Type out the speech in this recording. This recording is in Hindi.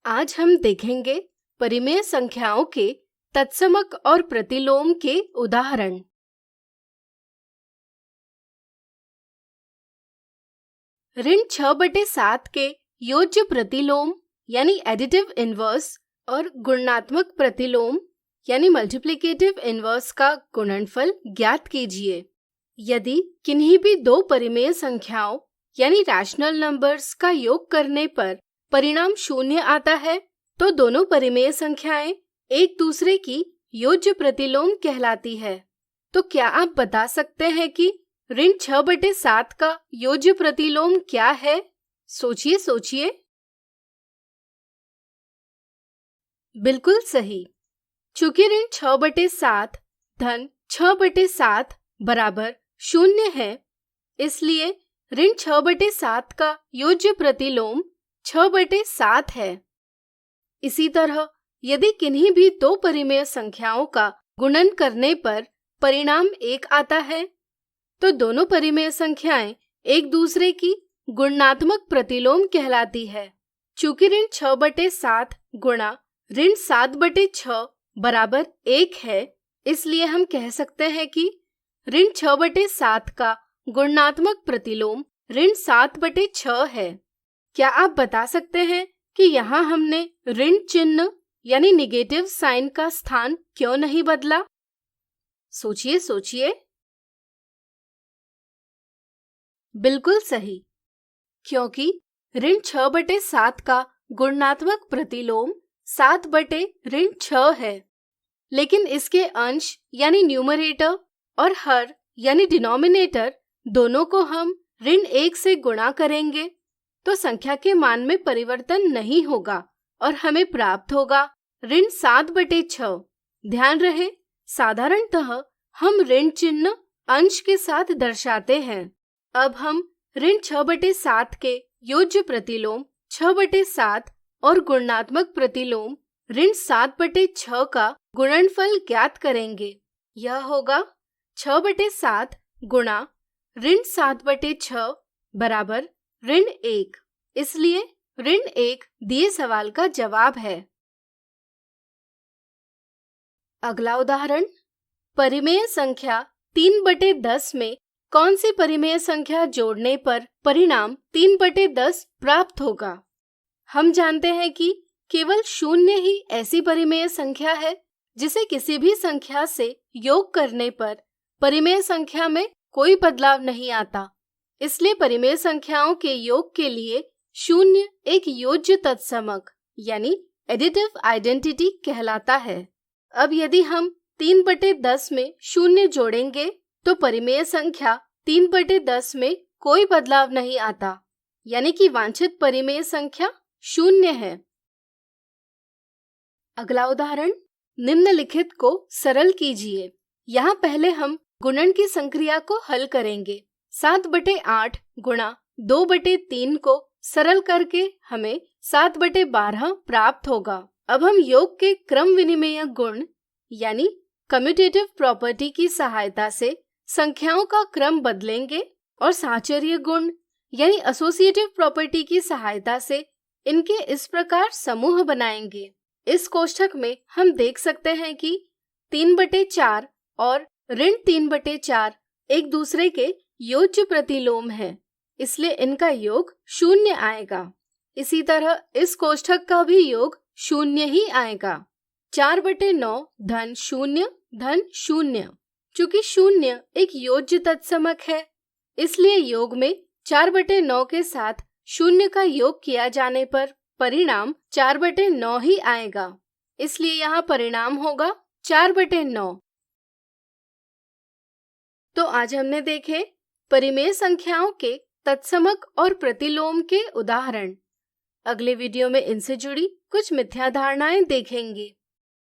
आज हम देखेंगे परिमेय संख्याओं के तत्समक और प्रतिलोम के उदाहरण। ऋण 6/7 के योज्य प्रतिलोम यानी एडिटिव इनवर्स और गुणात्मक प्रतिलोम यानी मल्टीप्लिकेटिव इनवर्स का गुणनफल ज्ञात कीजिए। यदि किन्हीं भी दो परिमेय संख्याओं यानी रैशनल नंबर्स का योग करने पर परिणाम 0 आता है तो दोनों परिमेय संख्याएं एक दूसरे की योज्य प्रतिलोम कहलाती है। तो क्या आप बता सकते हैं कि ऋण 6/7 का योज्य प्रतिलोम क्या है? सोचिए सोचिए। बिल्कुल सही। चूंकि ऋण 6/7 धन 6/7 बराबर 0 है, इसलिए ऋण 6/7 का योज्य प्रतिलोम 6/7 है। इसी तरह यदि किन्हीं भी दो परिमेय संख्याओं का गुणन करने पर परिणाम 1 आता है तो दोनों परिमेय संख्याएं एक दूसरे की गुणात्मक प्रतिलोम कहलाती है। चूंकि ऋण 6/7 गुणा ऋण 7/6 बराबर 1 है, इसलिए हम कह सकते हैं कि ऋण 6/7 का गुणात्मक प्रतिलोम ऋण 7/6 है। क्या आप बता सकते हैं कि यहाँ हमने ऋण चिन्ह यानी निगेटिव साइन का स्थान क्यों नहीं बदला? सोचिए सोचिए। बिल्कुल सही, क्योंकि ऋण 6/7 का गुणात्मक प्रतिलोम 7/6 है, लेकिन इसके अंश यानी न्यूमरेटर और हर यानी डिनोमिनेटर दोनों को हम ऋण 1 से गुणा करेंगे तो संख्या के मान में परिवर्तन नहीं होगा और हमें प्राप्त होगा ऋण 7/6। ध्यान रहे, साधारणतः हम ऋण चिन्ह अंश के साथ दर्शाते हैं। अब हम ऋण 6/7 के योज्य प्रतिलोम 6/7 और गुणात्मक प्रतिलोम ऋण 7/6 का गुणनफल ज्ञात करेंगे। यह होगा 6/7 गुणा ऋण 7/6 बराबर ऋण 1। इसलिए ऋण 1 दिए सवाल का जवाब है। अगला उदाहरण, परिमेय संख्या 3/10 में कौन सी परिमेय संख्या जोड़ने पर परिणाम 3/10 प्राप्त होगा? हम जानते हैं कि केवल 0 ही ऐसी परिमेय संख्या है जिसे किसी भी संख्या से योग करने पर परिमेय संख्या में कोई बदलाव नहीं आता। इसलिए परिमेय संख्याओं के योग के लिए 0 एक योज्य तत्समक यानी एडिटिव आइडेंटिटी कहलाता है। अब यदि हम 3/10 में 0 जोड़ेंगे तो परिमेय संख्या 3/10 में कोई बदलाव नहीं आता, यानी कि वांछित परिमेय संख्या 0 है। अगला उदाहरण, निम्नलिखित को सरल कीजिए। यहाँ पहले हम गुणन की संक्रिया को हल करेंगे। 7/8 गुणा 2/3 को सरल करके हमें 7/12 प्राप्त होगा। अब हम योग के क्रम विनिमेय गुण यानी कम्यूटेटिव प्रॉपर्टी की सहायता से संख्याओं का क्रम बदलेंगे और साहचर्य गुण यानी एसोसिएटिव प्रॉपर्टी की सहायता से इनके इस प्रकार समूह बनाएंगे। इस कोष्ठक में हम देख सकते हैं कि 3/4 और ऋण 3/4 एक दूसरे के योज्य प्रतिलोम है, इसलिए इनका योग 0 आएगा। इसी तरह इस कोष्ठक का भी योग 0 ही आएगा। 4/9 धन 0 धन 0। चूंकि 0 एक योज्य तत्समक है, इसलिए योग में 4/9 के साथ 0 का योग किया जाने पर परिणाम 4/9 ही आएगा। इसलिए यहाँ परिणाम होगा 4/9। तो आज हमने देखे परिमेय संख्याओं के तत्समक और प्रतिलोम के उदाहरण। अगले वीडियो में इनसे जुड़ी कुछ मिथ्या धारणाएं देखेंगे।